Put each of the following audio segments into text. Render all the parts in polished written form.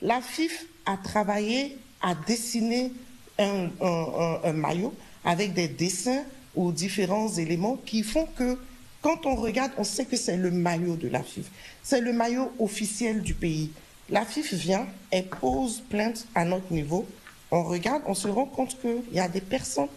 La FIF a travaillé à dessiner un maillot avec des dessins ou différents éléments qui font que quand on regarde, on sait que c'est le maillot de la FIF. C'est le maillot officiel du pays. La FIF vient, elle pose plainte à notre niveau. On regarde, on se rend compte qu'il y a des personnes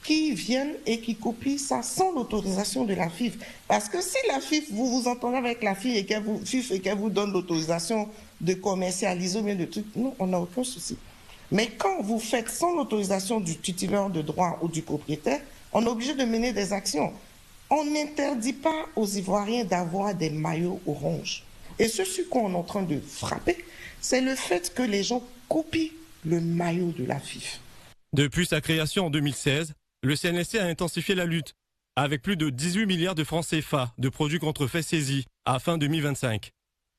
qui viennent et qui copient ça sans l'autorisation de la FIF. Parce que si la FIF, vous vous entendez avec la FIF et qu'elle vous donne l'autorisation de commercialiser ou bien de trucs, non, on n'a aucun souci. Mais quand vous faites sans l'autorisation du titulaire de droit ou du propriétaire, on est obligé de mener des actions. On n'interdit pas aux Ivoiriens d'avoir des maillots orange. Et ce sur quoi on est en train de frapper, c'est le fait que les gens copient le maillot de la FIF. Depuis sa création en 2016, le CNSC a intensifié la lutte, avec plus de 18 milliards de francs CFA de produits contrefaits saisis à fin 2025.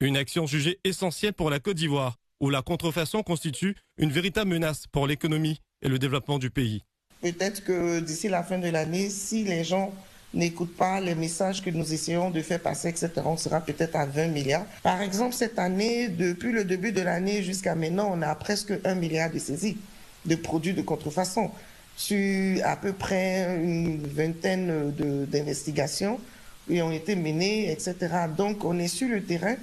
Une action jugée essentielle pour la Côte d'Ivoire, où la contrefaçon constitue une véritable menace pour l'économie et le développement du pays. Peut-être que d'ici la fin de l'année, si les gens n'écoutent pas les messages que nous essayons de faire passer, etc., on sera peut-être à 20 milliards. Par exemple, cette année, depuis le début de l'année jusqu'à maintenant, on a presque 1 milliard de saisies de produits de contrefaçon sur à peu près une vingtaine d'investigations qui ont été menées, etc. Donc, on est sur le terrain.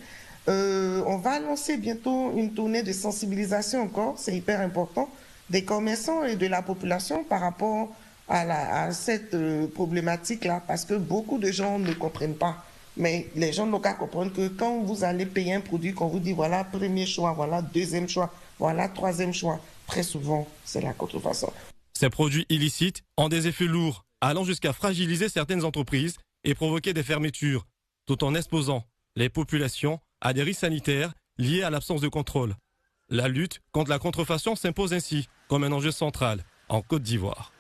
On va lancer bientôt une tournée de sensibilisation encore, c'est hyper important, des commerçants et de la population par rapport à cette problématique-là, parce que beaucoup de gens ne comprennent pas. Mais les gens n'ont qu'à comprendre que quand vous allez payer un produit, qu'on vous dit voilà premier choix, voilà deuxième choix, voilà troisième choix, très souvent c'est la contrefaçon. Ces produits illicites ont des effets lourds, allant jusqu'à fragiliser certaines entreprises et provoquer des fermetures, tout en exposant les populations à des risques sanitaires liés à l'absence de contrôle. La lutte contre la contrefaçon s'impose ainsi comme un enjeu central en Côte d'Ivoire.